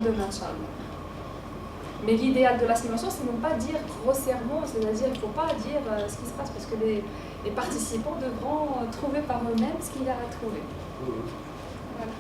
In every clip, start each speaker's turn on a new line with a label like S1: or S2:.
S1: demain, Inch'Allah. Mais l'idéal de la simulation, c'est de ne pas dire grossièrement, c'est-à-dire qu'il ne faut pas dire ce qui se passe, parce que les participants devront trouver par eux-mêmes ce qu'il y a à trouver. Voilà.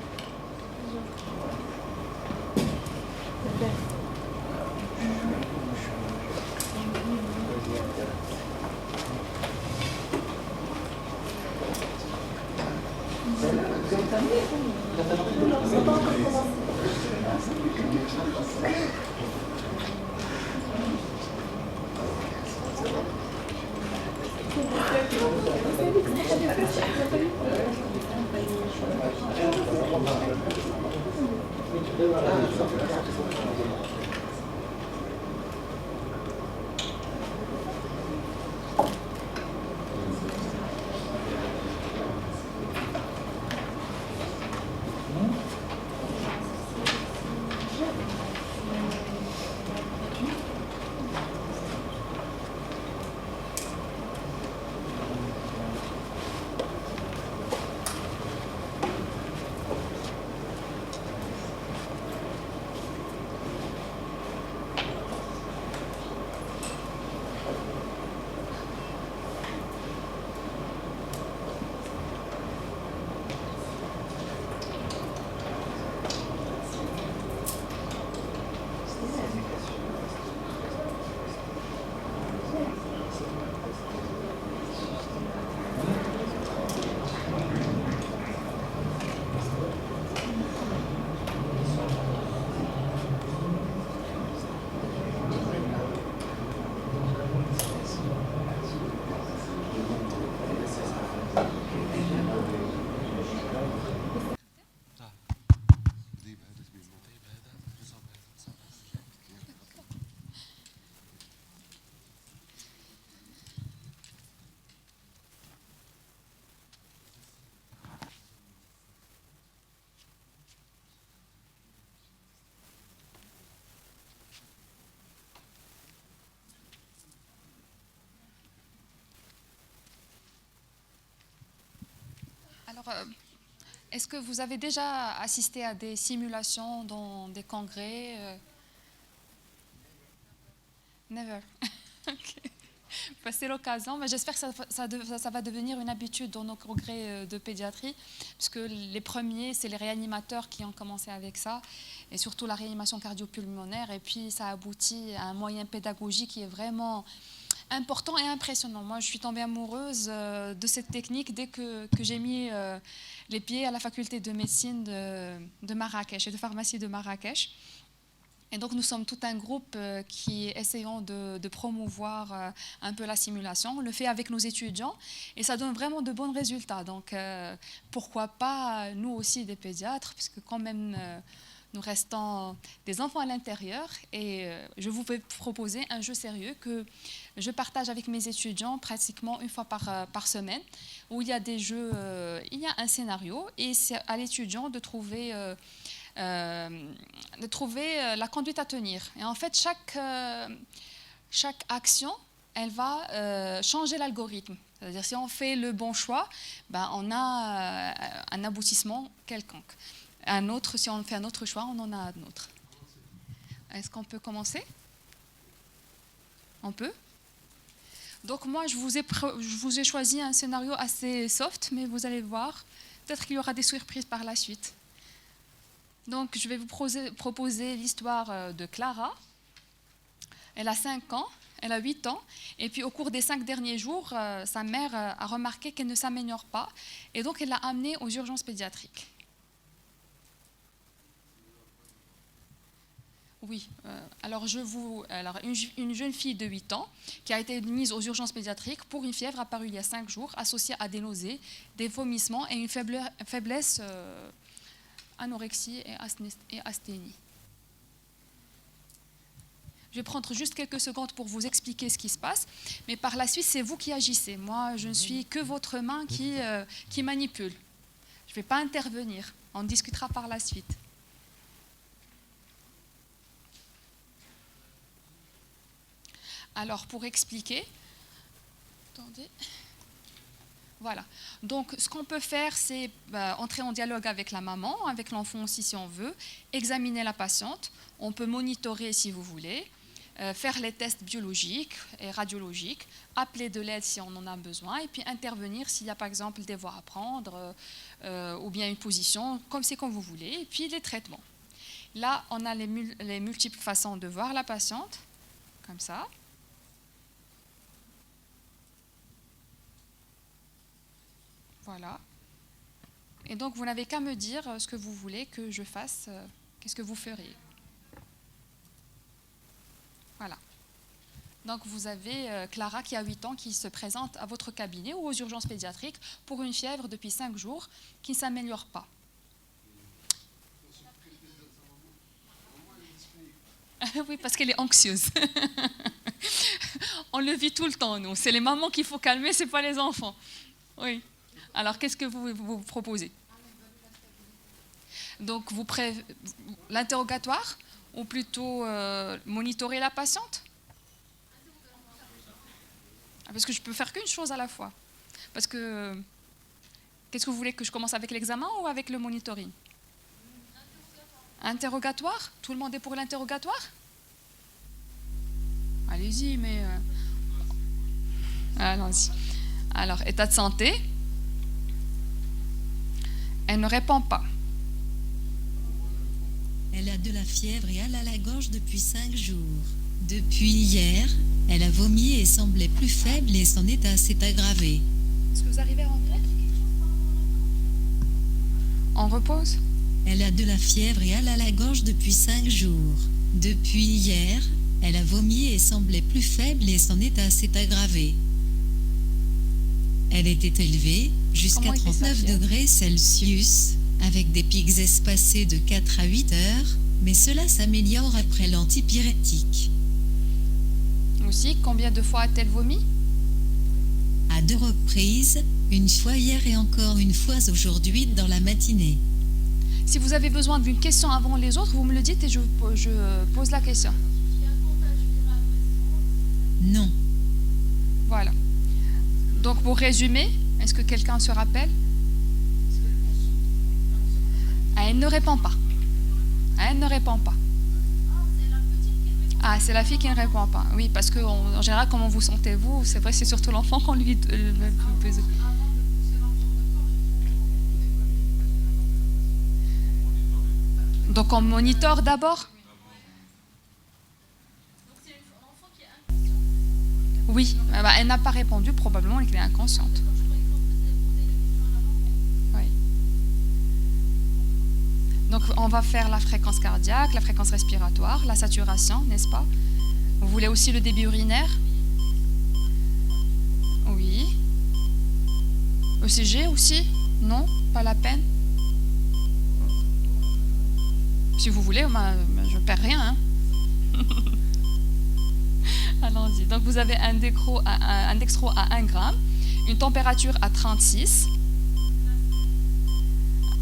S2: Alors, est-ce que vous avez déjà assisté à des simulations dans des congrès Never. Ok. Bah, c'est l'occasion. Mais j'espère que ça va devenir une habitude dans nos congrès de pédiatrie, puisque les premiers, c'est les réanimateurs qui ont commencé avec ça, et surtout la réanimation cardio-pulmonaire. Et puis, ça aboutit à un moyen pédagogique qui est vraiment important et impressionnant. Moi, je suis tombée amoureuse de cette technique dès que j'ai mis les pieds à la faculté de médecine de Marrakech et de pharmacie de Marrakech. Et donc, nous sommes tout un groupe qui essayons de promouvoir un peu la simulation. On le fait avec nos étudiants et ça donne vraiment de bons résultats. Donc, pourquoi pas nous aussi des pédiatres, puisque quand même nous restons des enfants à l'intérieur. Et je vous vais proposer un jeu sérieux que je partage avec mes étudiants pratiquement une fois par semaine, où il y a des jeux, il y a un scénario et c'est à l'étudiant de trouver la conduite à tenir. Et en fait, chaque action, elle va changer l'algorithme. C'est-à-dire, si on fait le bon choix, ben, on a un aboutissement quelconque. Un autre, si on fait un autre choix, on en a un autre. Est-ce qu'on peut commencer? On peut? Donc moi, je vous ai choisi un scénario assez soft, mais vous allez voir, peut-être qu'il y aura des surprises par la suite. Donc, je vais vous proposer l'histoire de Clara. Elle a 5 ans, elle a 8 ans, et puis au cours des 5 derniers jours, sa mère a remarqué qu'elle ne s'améliore pas, et donc elle l'a amenée aux urgences pédiatriques. Oui, alors une jeune fille de 8 ans qui a été mise aux urgences pédiatriques pour une fièvre apparue il y a 5 jours, associée à des nausées, des vomissements et une faiblesse anorexie et asthénie. Je vais prendre juste quelques secondes pour vous expliquer ce qui se passe, mais par la suite, c'est vous qui agissez. Moi, je ne suis que votre main qui manipule. Je ne vais pas intervenir. On discutera par la suite. Alors, pour expliquer... Attendez... Voilà. Donc, ce qu'on peut faire, c'est entrer en dialogue avec la maman, avec l'enfant aussi si on veut, examiner la patiente. On peut monitorer si vous voulez, faire les tests biologiques et radiologiques, appeler de l'aide si on en a besoin, et puis intervenir s'il y a par exemple des voies à prendre ou bien une position, comme c'est comme vous voulez, et puis les traitements. Là, on a les multiples façons de voir la patiente, comme ça. Voilà. Et donc, vous n'avez qu'à me dire ce que vous voulez que je fasse, qu'est-ce que vous feriez. Voilà. Donc, vous avez Clara qui a 8 ans qui se présente à votre cabinet ou aux urgences pédiatriques pour une fièvre depuis 5 jours qui ne s'améliore pas. Oui, parce qu'elle est anxieuse. On le vit tout le temps, nous. C'est les mamans qu'il faut calmer, ce n'est pas les enfants. Oui. Alors, qu'est-ce que vous proposez? Donc, l'interrogatoire ou plutôt monitorer la patiente? Parce que je peux faire qu'une chose à la fois. Parce que, qu'est-ce que vous voulez que je commence avec l'examen ou avec le monitoring? Interrogatoire? Tout le monde est pour l'interrogatoire? Allez-y, mais... Allons-y. Alors, état de santé. Elle ne répond pas.
S3: Elle a de la fièvre et elle a la gorge depuis 5 jours. Depuis hier, elle a vomi et semblait plus faible et son état s'est aggravé.
S2: Est-ce que vous arrivez à entendre? On repose?
S3: Elle a de la fièvre et elle a la gorge depuis 5 jours. Depuis hier, elle a vomi et semblait plus faible et son état s'est aggravé. Elle était élevée jusqu'à 39 degrés Celsius, avec des pics espacés de 4 à 8 heures, mais cela s'améliore après l'antipyrétique.
S2: Aussi, combien de fois a-t-elle vomi?
S3: À 2 reprises, une fois hier et encore une fois aujourd'hui dans la matinée.
S2: Si vous avez besoin d'une question avant les autres, vous me le dites et je pose la question.
S3: Non.
S2: Voilà. Donc, pour résumer, est-ce que quelqu'un se rappelle? Elle ne répond pas. Elle ne répond pas. Ah, c'est la fille qui ne répond pas. Oui, parce qu'en général, comment vous sentez-vous? C'est vrai, c'est surtout l'enfant qu'on lui pose. Donc, on monitore d'abord? Oui, elle n'a pas répondu, probablement qu'elle est inconsciente. Oui. Donc, on va faire la fréquence cardiaque, la fréquence respiratoire, la saturation, n'est-ce pas? Vous voulez aussi le débit urinaire? Oui. ECG aussi? Non? Pas la peine? Si vous voulez, je ne perds rien. Hein. Allons-y. Donc, vous avez un dextro à 1 gramme, une température à 36.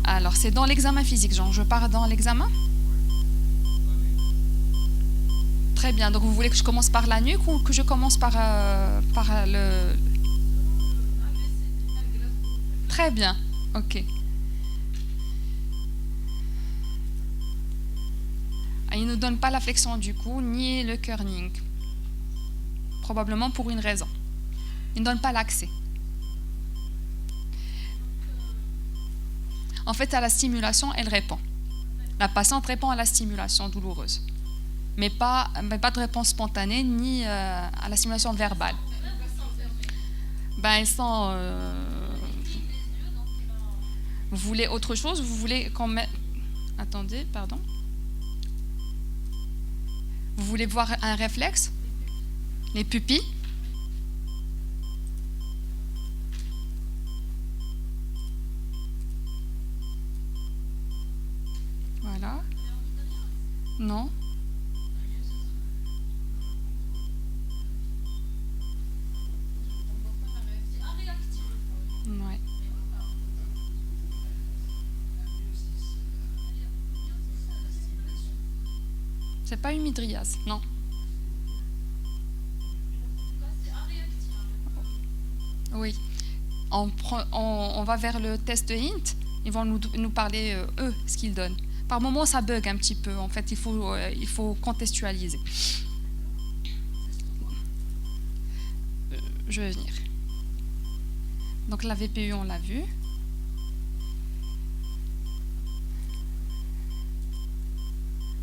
S2: Alors, c'est dans l'examen physique, Jean. Je pars dans l'examen? Très bien. Donc, vous voulez que je commence par la nuque ou que je commence par le... Très bien. OK. Il ne donne pas la flexion du cou, ni le kerning. Probablement pour une raison. Il ne donne pas l'accès. En fait, à la stimulation, elle répond. La patiente répond à la stimulation douloureuse. Mais pas de réponse spontanée, ni à la stimulation verbale. Elle sent... Vous voulez autre chose? Vous voulez qu'on mette... Attendez, pardon. Vous voulez voir un réflexe? Les pupilles? Voilà. Non? Ouais. C'est pas une midriase, non. Oui. on va vers le test de Hint, ils vont nous parler, eux, ce qu'ils donnent. Par moment, ça bug un petit peu. En fait, il faut contextualiser. Je vais venir. Donc la VPU, on l'a vu.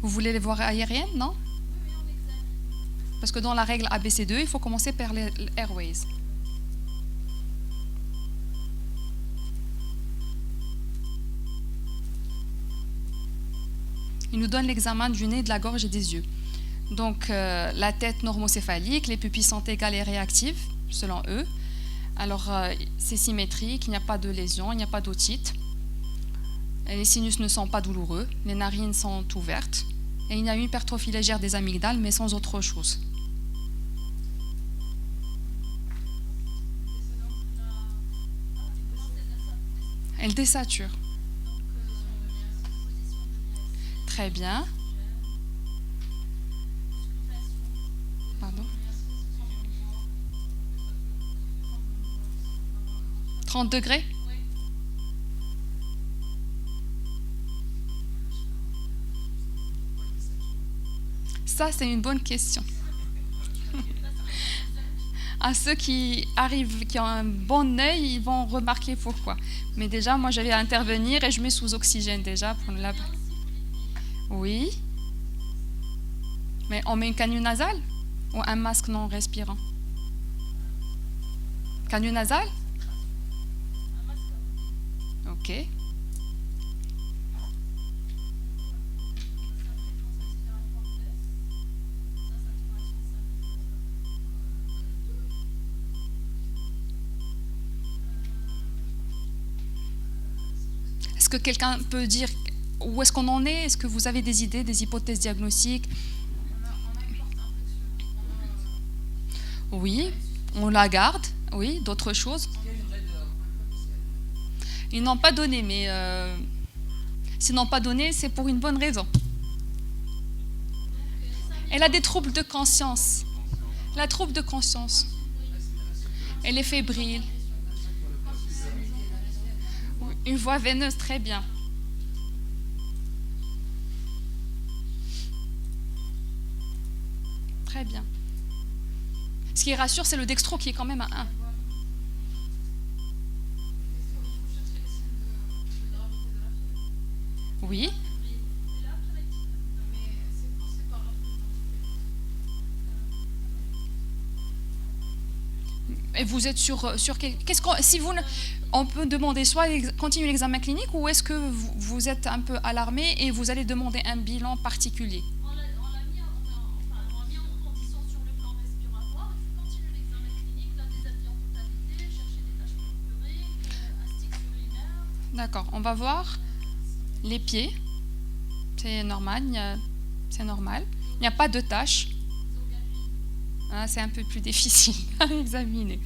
S2: Vous voulez les voir aériennes, non? Parce que dans la règle ABC2, il faut commencer par les Airways. Il nous donne l'examen du nez, de la gorge et des yeux. Donc la tête normocéphalique, les pupilles sont égales et réactives, selon eux. Alors c'est symétrique, il n'y a pas de lésion, il n'y a pas d'otite. Les sinus ne sont pas douloureux, les narines sont ouvertes. Et il y a une hypertrophie légère des amygdales, mais sans autre chose. Elle désature. Très bien. Pardon. 30 degrés? Ça, c'est une bonne question. À ceux qui arrivent, qui ont un bon œil, ils vont remarquer pourquoi. Mais déjà, moi, je vais intervenir et je mets sous oxygène déjà pour la... Oui. Mais on met une canule nasale ou un masque non respirant? Canule nasale? Ok. Est-ce que quelqu'un peut dire où est-ce qu'on en est? Est-ce que vous avez des idées, des hypothèses diagnostiques? Oui, on la garde. Oui, d'autres choses? Ils n'ont pas donné, mais s'ils n'ont pas donné, c'est pour une bonne raison. Elle a des troubles de conscience. La trouble de conscience. Elle est fébrile. Une voie veineuse, très bien. Très bien. Ce qui rassure, c'est le dextro qui est quand même à 1. Oui. Et vous êtes sur quel... si vous, on peut demander soit continuer l'examen clinique ou est-ce que vous êtes un peu alarmé et vous allez demander un bilan particulier?
S4: On l'a mis en condition sur le plan respiratoire. Il faut continuer l'examen clinique, la déshabiller en totalité, chercher des taches purpuriques, un stick urinaire.
S2: D'accord, on va voir les pieds. C'est normal, c'est normal. Il n'y a pas de taches. Ah, c'est un peu plus difficile à examiner.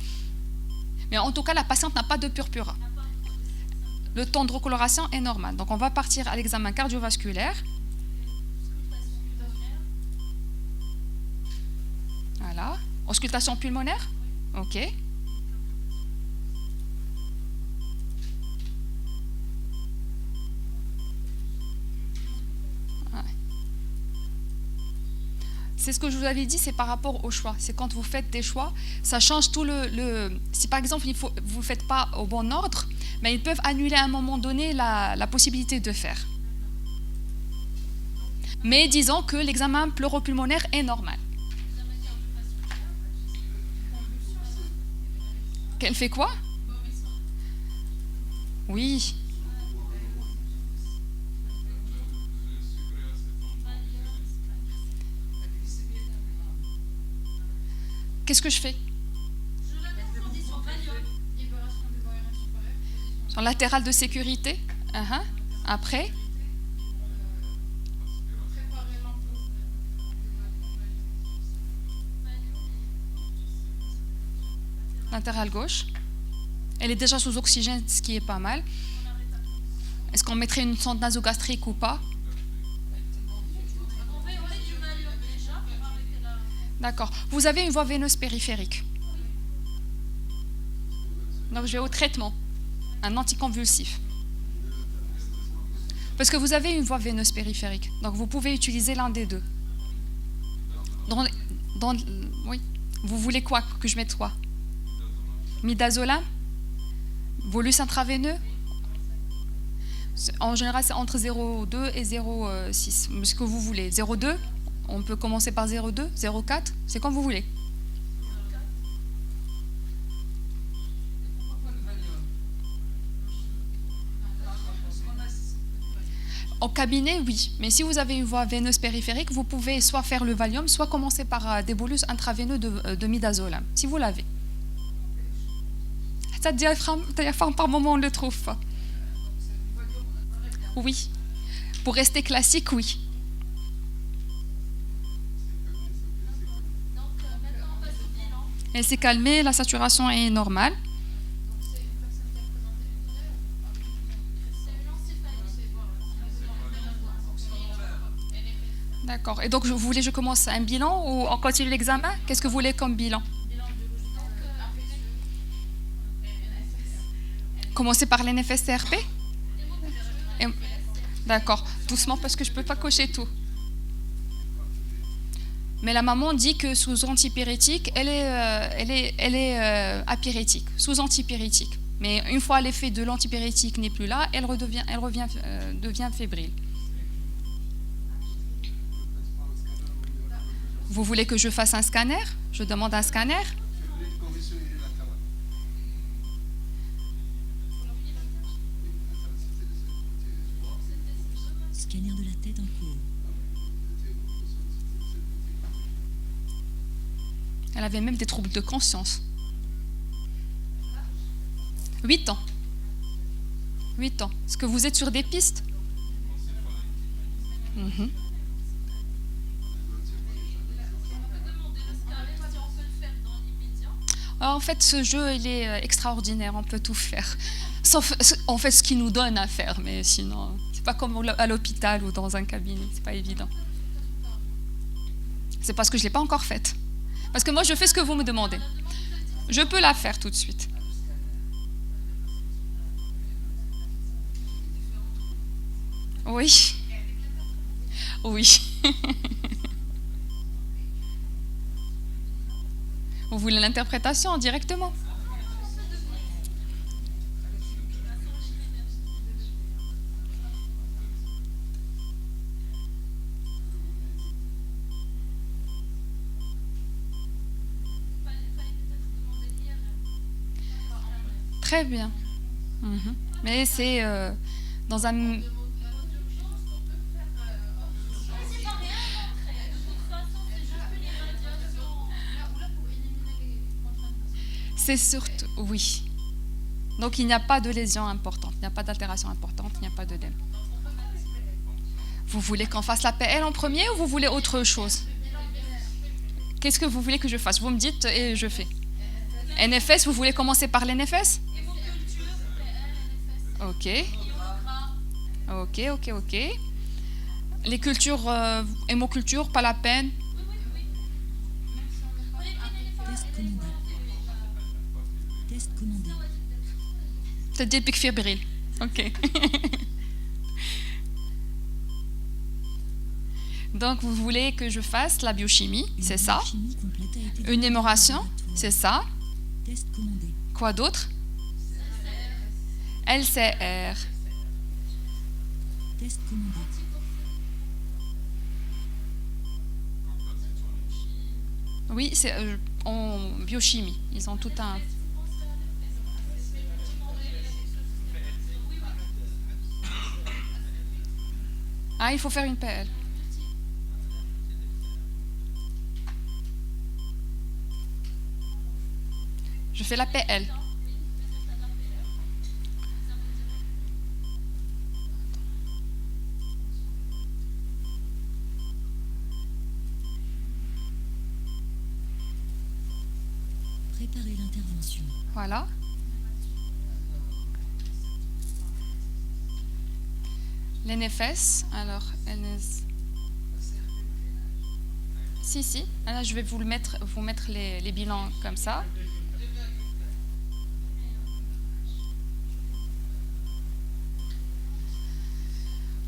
S2: Mais en tout cas, la patiente n'a pas de purpura. Le temps de recoloration est normal. Donc, on va partir à l'examen cardiovasculaire. Voilà. Auscultation pulmonaire? OK. C'est ce que je vous avais dit, c'est par rapport au choix. C'est quand vous faites des choix, ça change tout Si par exemple, vous ne faites pas au bon ordre, mais ils peuvent annuler à un moment donné la possibilité de faire. Mais disons que l'examen pleuropulmonaire est normal. Qu'elle fait quoi? Oui. Qu'est-ce que je fais?
S4: Je la mets en condition Valium. Libération des voies aériennes supérieures.
S2: Sur latéral de sécurité. Après.
S4: Préparer l'ampoule.
S2: Latéral gauche. Elle est déjà sous oxygène, ce qui est pas mal. Est-ce qu'on mettrait une sonde nasogastrique ou pas?
S4: On met du Valium déjà pour arrêter la...
S2: D'accord. Vous avez une voie veineuse périphérique? Donc je vais au traitement, un anticonvulsif. Parce que vous avez une voie veineuse périphérique, donc vous pouvez utiliser l'un des deux. Oui. Vous voulez quoi? Que je mette quoi? Midazolam? Bolus intraveineux? En général, c'est entre 0,2 et 0,6. Ce que vous voulez. 0,2? On peut commencer par 0,2, 0,4? C'est comme vous voulez. Au cabinet, oui. Mais si vous avez une voie veineuse périphérique, vous pouvez soit faire le Valium, soit commencer par des bolus intraveineux de midazolam, si vous l'avez. Ça diaphragme, par moment, on ne le trouve pas. Oui. Pour rester classique, oui. Elle s'est calmée, la saturation est normale. D'accord. Et donc, vous voulez que je commence un bilan ou on continue l'examen? Qu'est-ce que vous voulez comme bilan? Commencer par l'NFS-CRP? D'accord. Doucement parce que je ne peux pas cocher tout. Mais la maman dit que sous antipyrétique, elle est apyrétique, sous antipyrétique. Mais une fois l'effet de l'antipyrétique n'est plus là, elle devient fébrile. Vous voulez que je fasse un scanner? Je demande un scanner.
S3: Scanner de la tête en cours.
S2: Elle avait même des troubles de conscience. 8 ans. 8 ans. Est-ce que vous êtes sur des pistes? Mhm. En fait, ce jeu, il est extraordinaire, on peut tout faire. Sauf, en fait, ce qu'il nous donne à faire, mais sinon, c'est pas comme à l'hôpital ou dans un cabinet, c'est pas évident. C'est parce que je l'ai pas encore faite. Parce que moi, je fais ce que vous me demandez. Je peux la faire tout de suite. Oui. Oui. Vous voulez l'interprétation directement? Très bien. Mais c'est dans un... C'est surtout... Oui. Donc il n'y a pas de lésion importante, il n'y a pas d'altération importante, il n'y a pas d'œdème. Vous voulez qu'on fasse la PL en premier ou vous voulez autre chose? Qu'est-ce que vous voulez que je fasse? Vous me dites et je fais. NFS, vous voulez commencer par l'NFS? Ok. Ok. Les cultures, hémoculture, pas la peine.
S3: Test commandé.
S2: C'est des pics fébriles. Ok. Donc, vous voulez que je fasse la biochimie, c'est ça. Une émération, c'est ça.
S3: Test commandé.
S2: Quoi d'autre? LCR.
S3: Test commandé.
S2: Oui, c'est en biochimie. Ils ont tout un... Ah, il faut faire une PL. Je fais la PL.
S3: Préparer l'intervention.
S2: Voilà. L'NFS, alors, Si. Là, je vais vous mettre les bilans comme ça.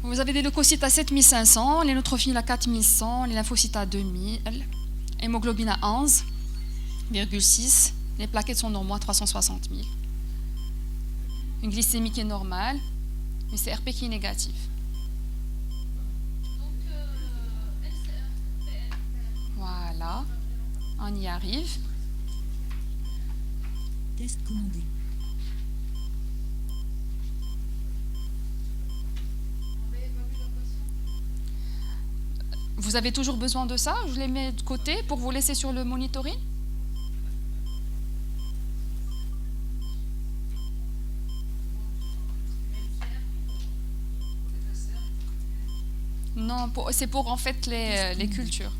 S2: Vous avez des leucocytes à 7500, les neutrophiles à 4100, les lymphocytes à 2000, hémoglobine à 11,6, les plaquettes sont normaux à 360 000. Une glycémie qui est normale, mais c'est RP qui est négatif.
S4: Donc, LCR, PL.
S2: Voilà, on y arrive.
S3: Test commandé.
S2: Vous avez toujours besoin de ça? Je les mets de côté pour vous laisser sur le monitoring. Non, c'est pour en fait les cultures.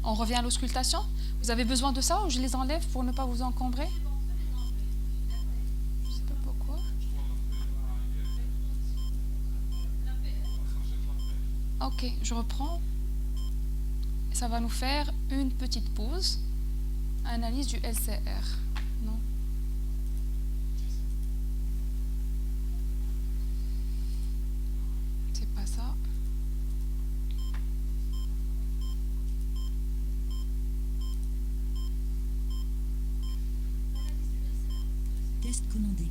S2: On revient à l'auscultation. Vous avez besoin de ça ou je les enlève pour ne pas vous encombrer? Je ne sais pas pourquoi. Ok, je reprends. Ça va nous faire une petite pause. Analyse du LCR. Non. C'est pas ça.
S3: Test commandé.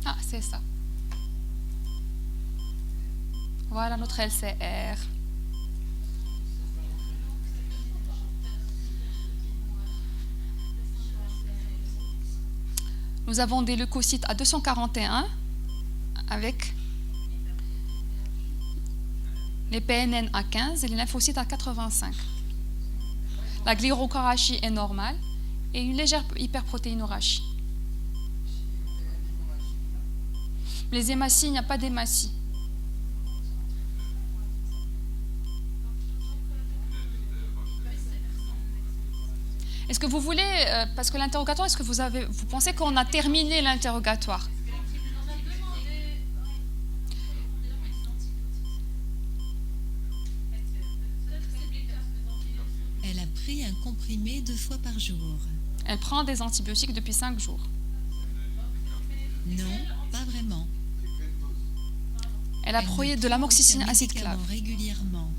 S2: Ah, c'est ça. Voilà notre LCR. Nous avons des leucocytes à 241 avec les PNN à 15 et les lymphocytes à 85. La glyrocorachie est normale et une légère hyperprotéinorachie. Les hématies, il n'y a pas d'hématie. Est-ce que vous voulez, parce que l'interrogatoire, est-ce que vous pensez qu'on a terminé l'interrogatoire?
S3: Elle a pris un comprimé 2 fois par jour.
S2: Elle prend des antibiotiques depuis 5 jours.
S3: Non, pas vraiment.
S2: Elle a pris de l'amoxicilline acide clave.
S3: Régulièrement.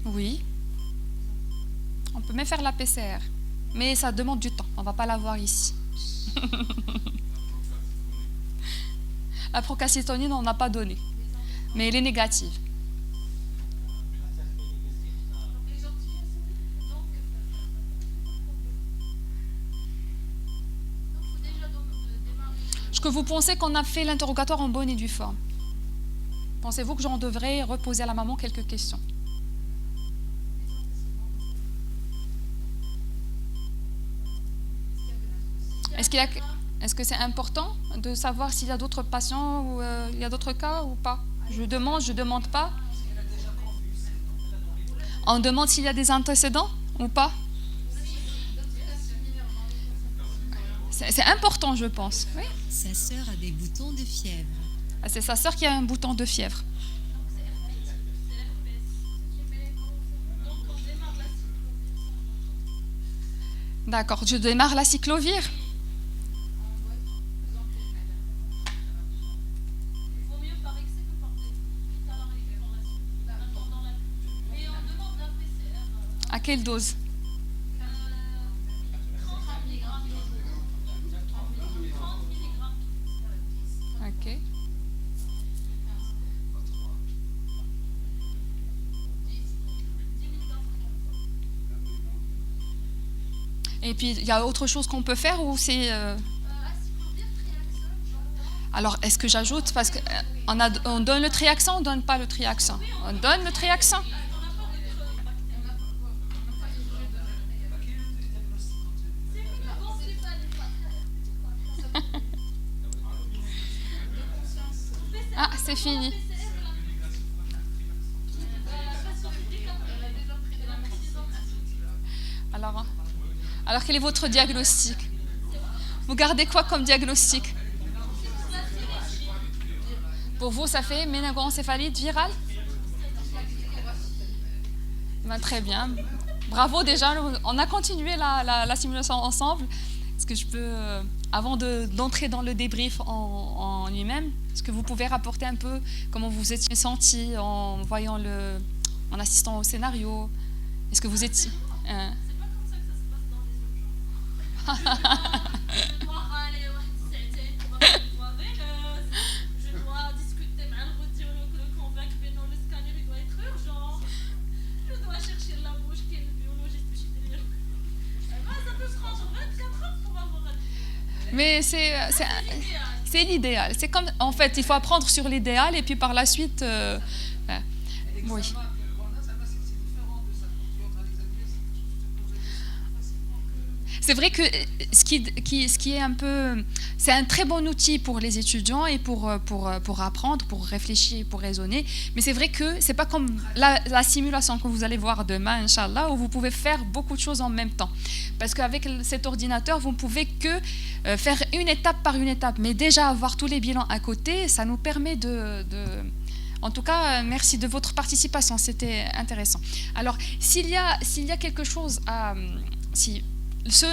S2: Oui. On peut même faire la PCR. Mais ça demande du temps. On ne va pas la voir ici. La procalcitonine, on n'a pas donné. Mais elle est négative. Est-ce que vous pensez qu'on a fait l'interrogatoire en bonne et due forme? Pensez-vous que j'en devrais reposer à la maman quelques questions? Est-ce que c'est important de savoir s'il y a d'autres patients ou il y a d'autres cas ou pas? Je demande pas. On demande s'il y a des antécédents ou pas? C'est important, je pense. Oui.
S3: Sa sœur a des boutons de fièvre.
S2: Ah, c'est sa sœur qui a un bouton de fièvre. D'accord, je démarre la cyclovir. À quelle dose? Ok. Et puis, il y a autre chose qu'on peut faire ou c'est... Alors, est-ce que j'ajoute? Parce qu'on donne le triaxan ou on ne donne pas le triaxan? On donne le triaxan. Ah, c'est fini. Alors, quel est votre diagnostic? Vous gardez quoi comme diagnostic? Pour vous, ça fait méningoencéphalite virale? Ben, très bien. Bravo déjà, on a continué la simulation ensemble. Est-ce que je peux, avant d'entrer dans le débrief en lui-même, est-ce que vous pouvez rapporter un peu comment vous étiez senti en voyant en assistant au scénario? Est-ce que vous étiez...
S4: C'est pas comme ça que ça se passe dans les urgences. Je dois râler pour avoir une voix veineuse. Je dois discuter avec le radiologue, le convaincre que non, le scanner il doit être urgent. Je dois chercher la bouche qui est le biologiste du chimie. Ça peut se prendre 24 heures pour avoir un...
S2: Mais c'est l'idéal. C'est comme, en fait, il faut apprendre sur l'idéal et puis par la suite... oui. C'est vrai que ce qui est un peu... C'est un très bon outil pour les étudiants et pour apprendre, pour réfléchir, pour raisonner. Mais c'est vrai que c'est pas comme la simulation que vous allez voir demain, Inch'Allah, où vous pouvez faire beaucoup de choses en même temps. Parce qu'avec cet ordinateur, vous ne pouvez que faire une étape par une étape. Mais déjà, avoir tous les bilans à côté, ça nous permet de... En tout cas, merci de votre participation, c'était intéressant. Alors, s'il y a quelque chose à...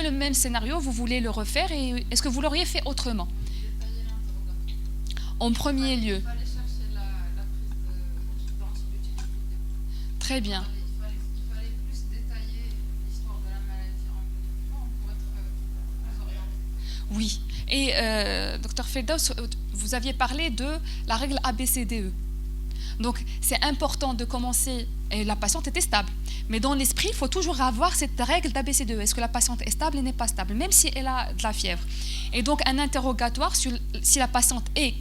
S2: le même scénario, vous voulez le refaire et est-ce que vous l'auriez fait autrement? En premier lieu.
S5: Il fallait chercher la prise d'antibiotiques.
S2: Très bien.
S5: Il fallait plus détailler l'histoire de la maladie en pour être plus orienté.
S2: Oui. Et Dr Firdaus, vous aviez parlé de la règle ABCDE. Donc, c'est important de commencer, et la patiente était stable. Mais dans l'esprit, il faut toujours avoir cette règle d'ABCDE. Est-ce que la patiente est stable ou n'est pas stable, même si elle a de la fièvre. Et donc, un interrogatoire sur si la patiente est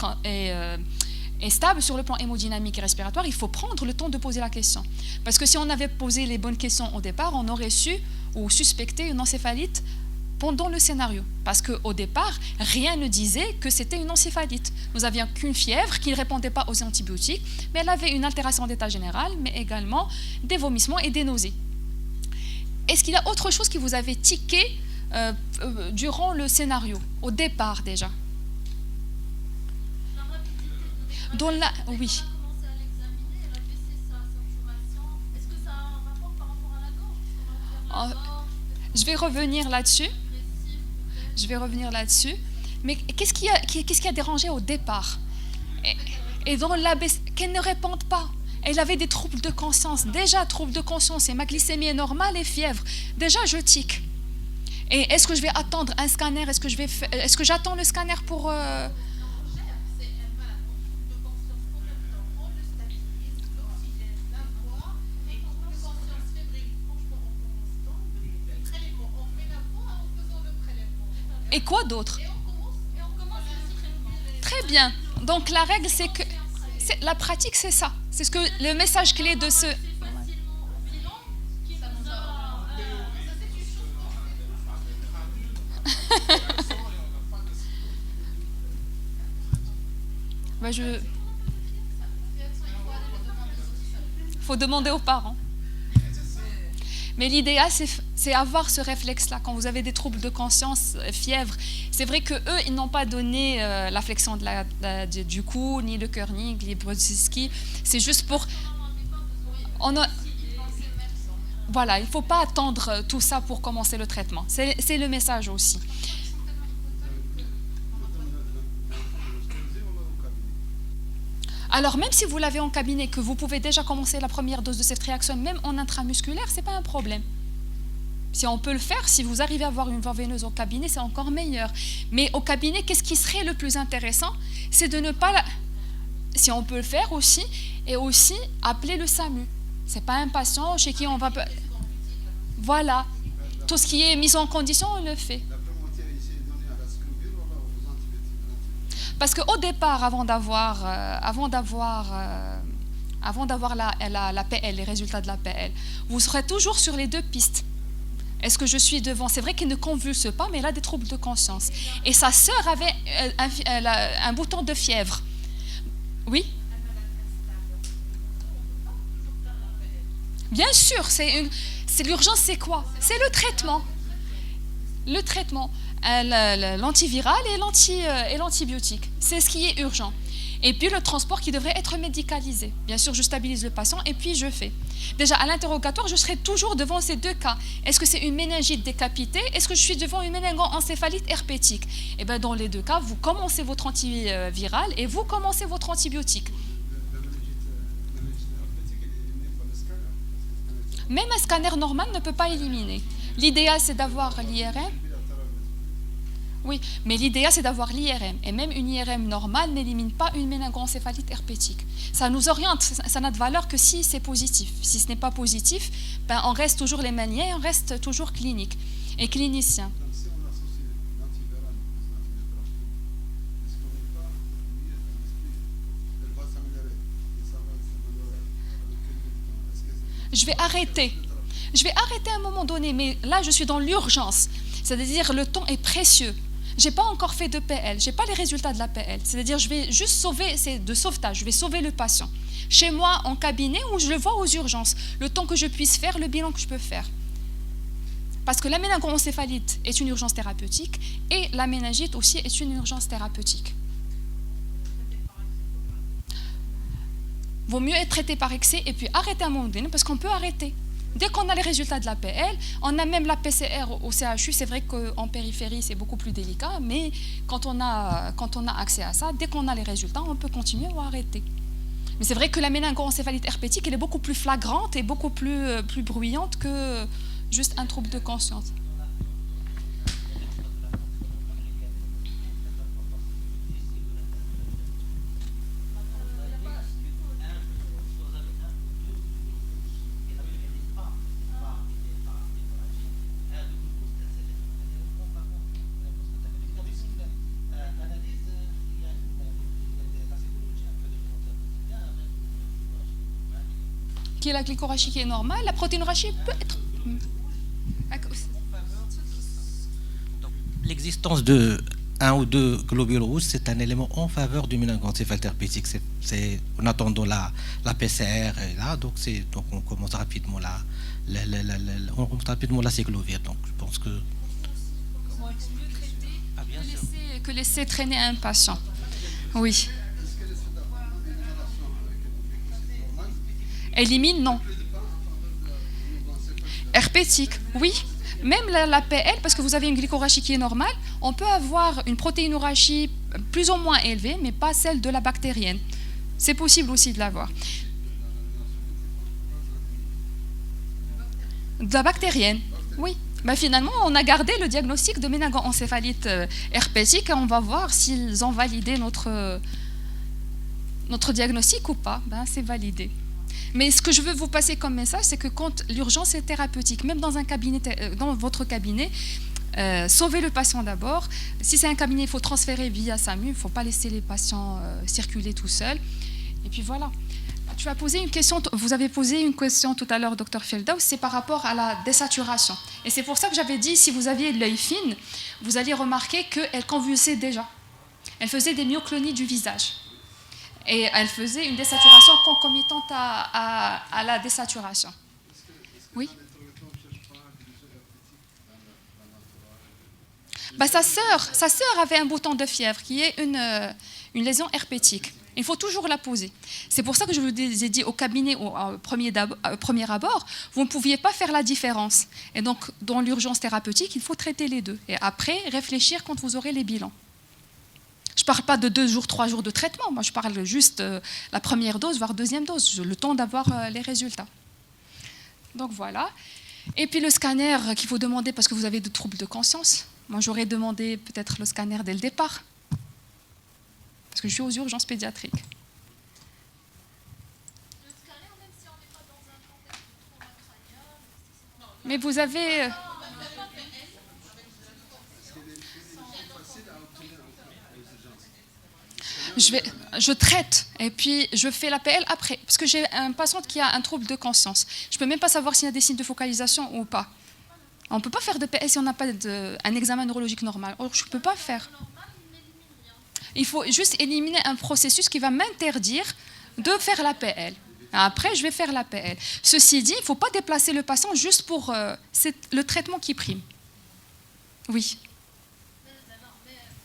S2: stable sur le plan hémodynamique et respiratoire, il faut prendre le temps de poser la question. Parce que si on avait posé les bonnes questions au départ, on aurait su ou suspecté une encéphalite pendant le scénario. Parce qu'au départ, rien ne disait que c'était une encéphalite. Nous n'avions qu'une fièvre qui ne répondait pas aux antibiotiques, mais elle avait une altération d'état général, mais également des vomissements et des nausées. Est-ce qu'il y a autre chose qui vous avait tiqué durant le scénario, au départ déjà?
S4: La rapidité.
S2: Dans la... Oui.
S4: Elle a commencé à l'examiner, elle a baissé sa saturation. Est-ce que ça a un rapport par rapport à la gorge?
S2: Je vais revenir là-dessus. Mais qu'est-ce qui a dérangé au départ? Et dans qu'elle ne réponde pas. Elle avait des troubles de conscience. Déjà, troubles de conscience et ma glycémie est normale et fièvre. Déjà, je tique. Et est-ce que je vais attendre un scanner? Est-ce que j'attends le scanner pour... Et quoi d'autre? Très bien. Donc la règle, c'est que la pratique, c'est ça. C'est ce que le message clé de ce... Faut demander aux parents. Mais l'idéal, c'est avoir ce réflexe-là. Quand vous avez des troubles de conscience, fièvre, c'est vrai qu'eux, ils n'ont pas donné la flexion du cou, ni le cœur, ni les Brzezinski. C'est juste pour... Voilà, il ne faut pas attendre tout ça pour commencer le traitement. C'est le message aussi. Alors, même si vous l'avez en cabinet, que vous pouvez déjà commencer la première dose de cette réaction, même en intramusculaire, ce n'est pas un problème. Si on peut le faire, si vous arrivez à avoir une voie veineuse au cabinet, c'est encore meilleur. Mais au cabinet, qu'est-ce qui serait le plus intéressant? C'est de ne pas... Si on peut le faire aussi, et aussi appeler le SAMU. Ce n'est pas un patient chez qui on va... Voilà. Tout ce qui est mise en condition, on le fait. Parce qu'au départ, avant d'avoir la PL, les résultats de la PL, vous serez toujours sur les deux pistes. Est-ce que je suis devant? C'est vrai qu'il ne convulse pas, mais il a des troubles de conscience. Et sa sœur avait un bouton de fièvre. Oui? Bien sûr, L'urgence, c'est quoi? C'est le traitement. Le traitement, l'antiviral et l'antibiotique. C'est ce qui est urgent. Et puis le transport qui devrait être médicalisé. Bien sûr, je stabilise le patient et puis je fais. Déjà, à l'interrogatoire, je serai toujours devant ces deux cas. Est-ce que c'est une méningite décapitée? Est-ce que je suis devant une méningoencéphalite herpétique? Et bien, dans les deux cas, vous commencez votre antiviral et vous commencez votre antibiotique. Même un scanner normal ne peut pas éliminer. L'idéal, c'est d'avoir l'IRM. Oui, mais l'idéal, c'est d'avoir l'IRM. Et même une IRM normale n'élimine pas une méningoencéphalite herpétique. Ça nous oriente, ça n'a de valeur que si c'est positif. Si ce n'est pas positif, ben, on reste toujours les mêmes liens, on reste toujours clinique et clinicien.
S6: Donc, si on associe l'antiviral est-ce qu'on n'est pas lié dans l'esprit? Elle va s'améliorer et ça va s'améliorer avec quel temps? Est-ce que
S2: Je vais arrêter. Je vais arrêter à un moment donné, mais là, je suis dans l'urgence. C'est-à-dire, le temps est précieux. Je n'ai pas encore fait de PL, je n'ai pas les résultats de la PL. C'est-à-dire, je vais juste sauver, c'est de sauvetage, je vais sauver le patient. Chez moi, en cabinet, où je le vois aux urgences, le temps que je puisse faire, le bilan que je peux faire. Parce que la méningoencéphalite est une urgence thérapeutique et la méningite aussi est une urgence thérapeutique. Vaut mieux être traité par excès et puis arrêter à un moment donné, parce qu'on peut arrêter. Dès qu'on a les résultats de la PL, on a même la PCR au CHU, c'est vrai qu'en périphérie c'est beaucoup plus délicat, mais quand on a accès à ça, dès qu'on a les résultats, on peut continuer ou arrêter. Mais c'est vrai que la méningoencéphalite herpétique, elle est beaucoup plus flagrante et beaucoup plus bruyante que juste un trouble de conscience. Qui est la glycorachie qui est normale, la protéinorachie peut être...
S7: L'existence de un ou deux globules rouges, c'est un élément en faveur du méningoencéphalite herpétique. En attendant la PCR, et là, donc on commence rapidement la cyclovir. Donc je pense que... Ah, bien sûr.
S2: Que laisser traîner un patient. Oui. Élimine, non. Herpétique, oui. Même la PL, parce que vous avez une glycorachie qui est normale, on peut avoir une protéinorachie plus ou moins élevée, mais pas celle de la bactérienne. C'est possible aussi de l'avoir. De la bactérienne, oui. Ben finalement, on a gardé le diagnostic de méningoencéphalite herpétique et on va voir s'ils ont validé notre diagnostic ou pas. Ben, c'est validé. Mais ce que je veux vous passer comme message, c'est que quand l'urgence est thérapeutique, même dans votre cabinet, sauvez le patient d'abord. Si c'est un cabinet, il faut transférer via SAMU, il ne faut pas laisser les patients circuler tout seuls. Et puis voilà. Vous avez posé une question tout à l'heure, Dr Feldaus, c'est par rapport à la désaturation. Et c'est pour ça que j'avais dit, si vous aviez l'œil fine, vous alliez remarquer qu'elle convulsait déjà. Elle faisait des myoclonies du visage. Et elle faisait une désaturation concomitante à la désaturation. Oui. Bah, sa sœur avait un bouton de fièvre qui est une lésion herpétique. Il faut toujours la poser. C'est pour ça que je vous ai dit au cabinet, au premier abord, vous ne pouviez pas faire la différence. Et donc, dans l'urgence thérapeutique, il faut traiter les deux. Et après, réfléchir quand vous aurez les bilans. Je ne parle pas de 2 jours, 3 jours de traitement. Moi, je parle juste la première dose, voire deuxième dose. Le temps d'avoir les résultats. Donc, voilà. Et puis, le scanner qu'il faut demander parce que vous avez des troubles de conscience. Moi, j'aurais demandé peut-être le scanner dès le départ. Parce que je suis aux urgences pédiatriques.
S4: Le scanner, même si on n'est pas dans un contexte de trauma crânien,
S2: Mais vous avez... Je traite et puis je fais la PL après. Parce que j'ai un patient qui a un trouble de conscience. Je ne peux même pas savoir s'il y a des signes de focalisation ou pas. On ne peut pas faire de PL si on n'a pas un examen neurologique normal. Or, je ne peux pas faire. Il faut juste éliminer un processus qui va m'interdire de faire la PL. Après, je vais faire l'APL. Ceci dit, il ne faut pas déplacer le patient juste pour c'est le traitement qui prime. Oui.
S4: Mais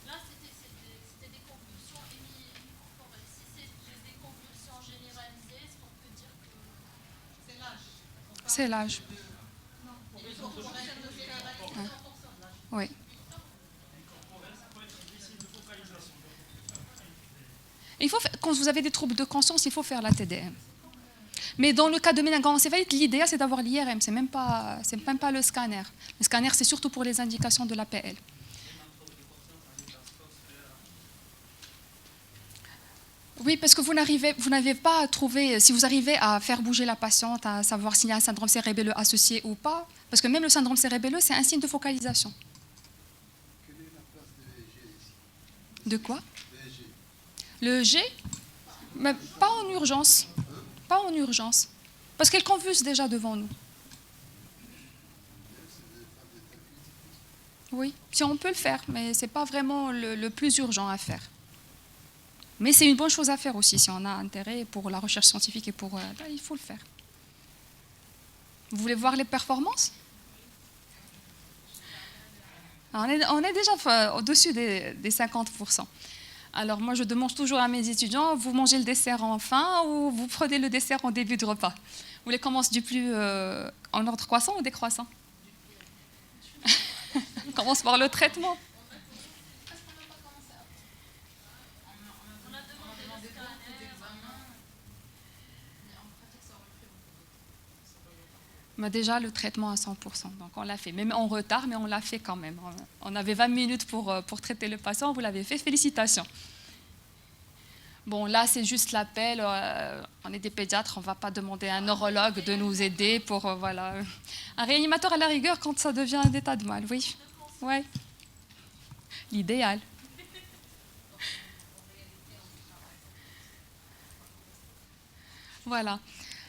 S4: là, c'était des convulsions hémi-corporelles. Si c'est des convulsions généralisées, est-ce qu'on peut dire que c'est l'âge?
S2: C'est l'âge. Oui. Quand vous avez des troubles de conscience, il faut faire la TDM. Mais dans le cas de méningoencéphalite, l'idéal, c'est d'avoir l'IRM. C'est même pas le scanner. Le scanner, c'est surtout pour les indications de l'APL. Oui, parce que vous n'avez pas à trouver, si vous arrivez à faire bouger la patiente, à savoir s'il y a un syndrome cérébelleux associé ou pas, parce que même le syndrome cérébelleux, c'est un signe de focalisation.
S6: Quelle est la place de l'EG ici?
S2: De quoi?
S6: L'EG.
S2: Le G, mais pas en urgence. Pas en urgence. Parce qu'elle convulse déjà devant nous. Oui, si on peut le faire, mais ce n'est pas vraiment le plus urgent à faire. Mais c'est une bonne chose à faire aussi, si on a intérêt pour la recherche scientifique et pour... il faut le faire. Vous voulez voir les performances? On est déjà au-dessus des 50%. Alors moi, je demande toujours à mes étudiants, vous mangez le dessert en fin ou vous prenez le dessert en début de repas? Vous voulez commencer du plus en ordre croissant ou décroissant? On commence par le traitement. Mais déjà, le traitement à 100%, donc on l'a fait, même en retard, mais on l'a fait quand même. On avait 20 minutes pour traiter le patient, vous l'avez fait, félicitations. Bon, là, c'est juste l'appel, on est des pédiatres, on ne va pas demander à un neurologue de nous aider pour, voilà. Un réanimateur à la rigueur quand ça devient un état de mal, oui. Ouais. L'idéal. Voilà.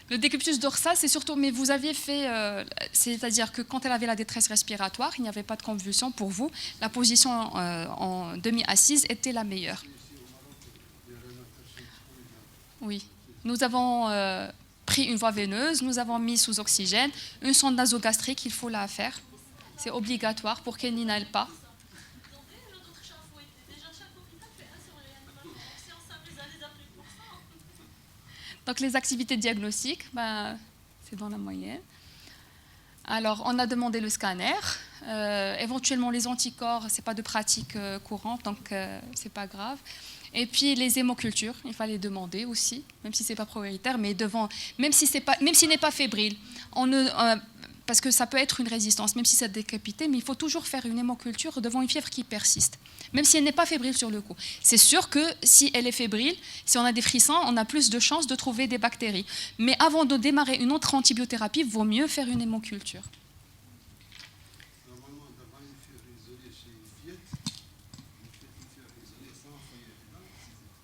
S2: Le décubitus dorsal, c'est surtout, mais vous aviez fait, c'est-à-dire que quand elle avait la détresse respiratoire, il n'y avait pas de convulsion pour vous, la position en demi-assise était la meilleure. Oui. Nous avons pris une voie veineuse, nous avons mis sous oxygène, une sonde nasogastrique, il faut la faire. C'est obligatoire pour qu'elle n'inhale pas. Donc les activités diagnostiques, c'est dans la moyenne. Alors on a demandé le scanner, éventuellement les anticorps, ce n'est pas de pratique courante, donc ce n'est pas grave. Et puis les hémocultures, il fallait demander aussi, même si ce n'est pas prioritaire, mais même s'il n'est pas fébrile, parce que ça peut être une résistance, même si c'est décapité, mais il faut toujours faire une hémoculture devant une fièvre qui persiste, même si elle n'est pas fébrile sur le coup. C'est sûr que si elle est fébrile, si on a des frissons, on a plus de chances de trouver des bactéries. Mais avant de démarrer une autre antibiothérapie, il vaut mieux faire une hémoculture.
S6: Normalement, d'avoir une fièvre isolée chez une fillette, une fièvre isolée sans foyer dedans,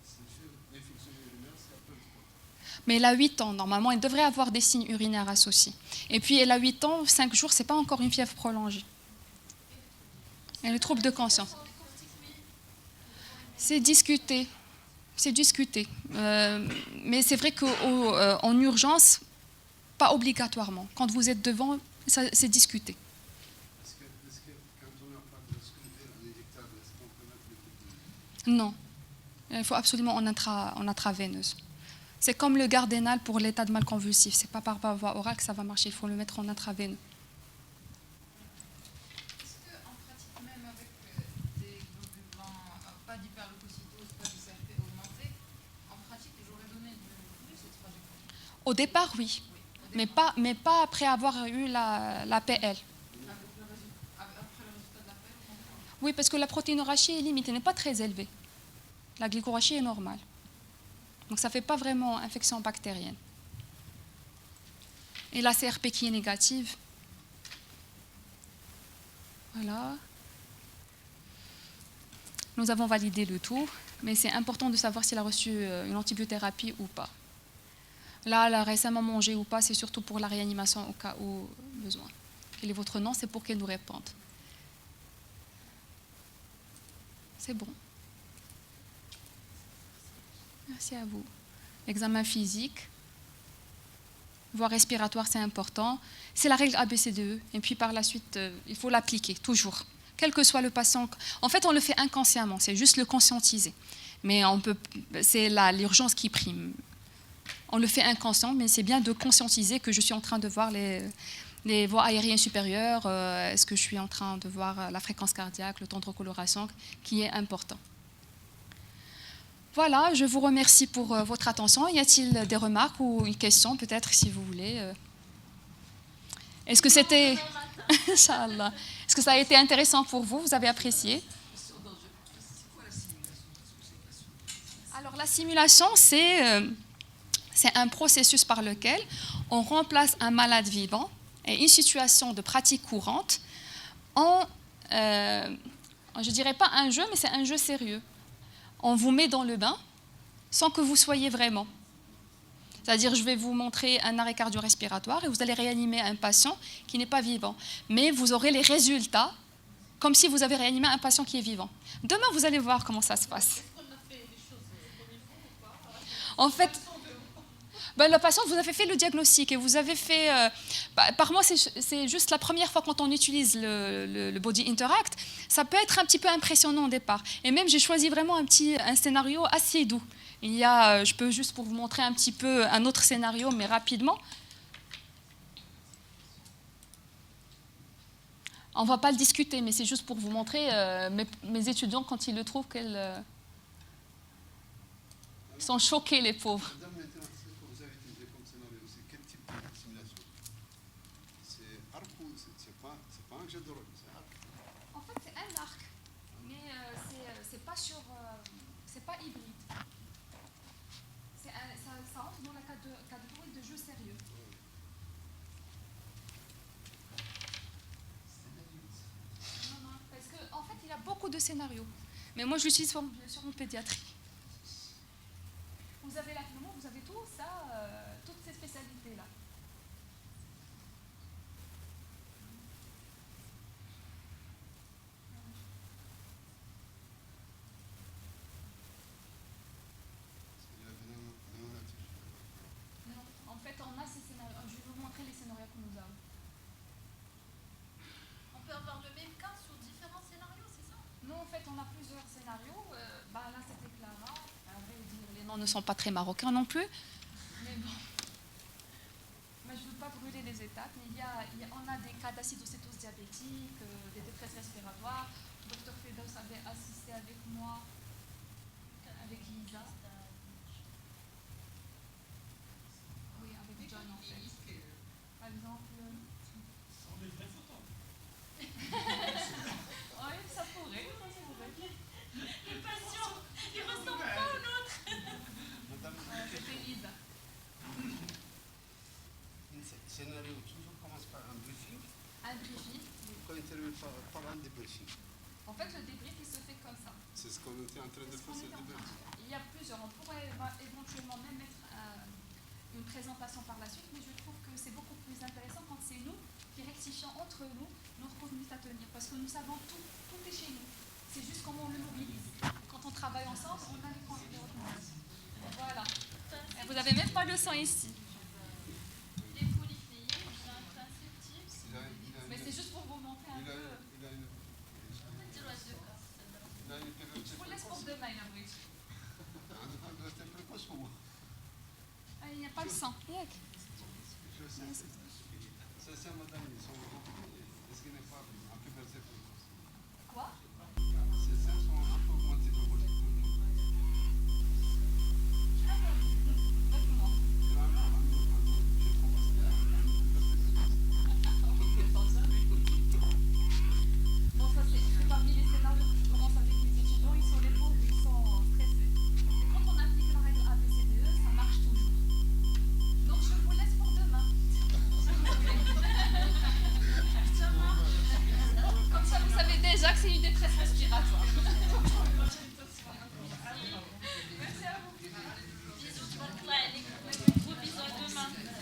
S6: c'est une fièvre d'infection urinaire, c'est après le sport.
S2: Mais elle a 8 ans, normalement, elle devrait avoir des signes urinaires associés. Et puis elle a 8 ans, 5 jours, ce n'est pas encore une fièvre prolongée. Et le trouble de conscience. C'est discuté. C'est discuté. Mais c'est vrai qu'en urgence, pas obligatoirement. Quand vous êtes devant, c'est discuté.
S6: Est-ce que quand on n'a pas de scruter indétectable, est-ce qu'on peut mettre le coup de...
S2: Non. Il faut absolument en intraveineuse. C'est comme le Gardénal pour l'état de mal convulsif. Ce n'est pas par voie orale que ça va marcher. Il faut le mettre en intraveineux.
S5: Est-ce qu'en pratique, même avec des globules blancs, pas d'hyperleucocytose, pas de CRP augmenté, en pratique, j'aurais donné du cette trajectoire?
S2: Au départ, oui. Mais pas après avoir eu la PL.
S5: Après le résultat de la paix?
S2: Oui, parce que la protéinorachie est limitée, n'est pas très élevée. La glycorachie est normale. Donc ça ne fait pas vraiment infection bactérienne. Et la CRP qui est négative. Voilà. Nous avons validé le tout, mais c'est important de savoir si elle a reçu une antibiothérapie ou pas. Là, elle a récemment mangé ou pas, c'est surtout pour la réanimation au cas où besoin. Quel est votre nom? C'est pour qu'elle nous réponde. C'est bon. Merci à vous. Examen physique. voie respiratoire, c'est important. C'est la règle ABCDE. Et puis par la suite, il faut l'appliquer, toujours. Quel que soit le patient. En fait, on le fait inconsciemment, c'est juste le conscientiser. Mais c'est l'urgence qui prime. On le fait inconscient, mais c'est bien de conscientiser que je suis en train de voir les voies aériennes supérieures, est-ce que je suis en train de voir la fréquence cardiaque, le temps de recoloration, qui est important. Voilà, je vous remercie pour votre attention. Y a-t-il des remarques ou une question, peut-être, si vous voulez? Est-ce que c'était... Inch'Allah. Est-ce que ça a été intéressant pour vous? Vous avez apprécié? Alors, la simulation, c'est un processus par lequel on remplace un malade vivant et une situation de pratique courante en, je ne dirais pas un jeu, mais c'est un jeu sérieux. On vous met dans le bain sans que vous soyez vraiment. C'est-à-dire, je vais vous montrer un arrêt cardio-respiratoire et vous allez réanimer un patient qui n'est pas vivant. Mais vous aurez les résultats comme si vous avez réanimé un patient qui est vivant. Demain, vous allez voir comment ça se passe. En fait, le patient, vous avez fait le diagnostic et vous avez fait... par moi, c'est juste la première fois quand on utilise le Body Interact, ça peut être un petit peu impressionnant au départ. Et même, j'ai choisi vraiment un scénario assez doux. Je peux juste pour vous montrer un petit peu un autre scénario, mais rapidement. On ne va pas le discuter, mais c'est juste pour vous montrer mes étudiants, quand ils le trouvent, qu'ils sont choqués, les pauvres. En fait, c'est un arc, mais c'est pas hybride. Ça entre dans la catégorie de jeu sérieux. Non, parce qu'en fait, il y a beaucoup de scénarios. Mais moi, je l'utilise sur mon pédiatrie. Vous avez la pneumo, vous avez tout ça, toutes ces spécialités-là. En fait, on a ces scénarios. Je vais vous montrer les scénarios que nous avons.
S4: On peut avoir le même cas sur différents scénarios, c'est ça?
S2: Non, en fait, on a plusieurs scénarios. Là, c'était Clara. Les noms ne sont pas très marocains non plus. Mais bon. Mais je ne veux pas brûler les étapes. Mais on a des cas d'acidocétose diabétique, des détresses respiratoires. Le docteur Fedos avait assisté avec moi, avec Lisa. Oui, avec John en fait. Par exemple.
S6: Ce sont des vraies photos.
S2: Oui, ça pourrait.
S4: Le patient, il ressemble pas au nôtre.
S2: C'était Lisa.
S6: Le scénario toujours commence par un briefing.
S2: Un briefing.
S6: Quand il termine par un débriefing.
S2: En fait, le débrief, il se fait comme ça.
S6: C'est ce qu'on était en train de faire, c'est le débriefing.
S2: Il y a plusieurs. On pourrait éventuellement même mettre une présentation par la suite, mais je trouve que c'est beaucoup plus intéressant quand c'est nous qui rectifions entre nous notre minutes à tenir, parce que nous savons tout est chez nous. C'est juste comment on le mobilise. Quand on travaille ensemble, on a les points de recommandation. Voilà. Et vous n'avez même pas le sang ici.
S4: Les polyphéies, j'ai un principe type.
S2: Mais c'est juste pour vous montrer un peu. Je vous laisse pour demain, la bridge. Il n'y a pas le sang.
S6: Je sais. C'est madame, ils sont augmentés. Est-ce qu'il n'est pas un peu versé pour le corps?
S2: Quoi?
S6: Ces seins sont un peu augmentés de volume.
S2: Bon, ça c'est parmi les scénarios que je commence avec mes étudiants, ils sont les pauvres, ils sont stressés. Mais quand on applique la règle ABCDE, ça marche toujours. Donc je vous laisse pour demain. Comme ça, vous savez déjà que c'est une détresse respiratoire.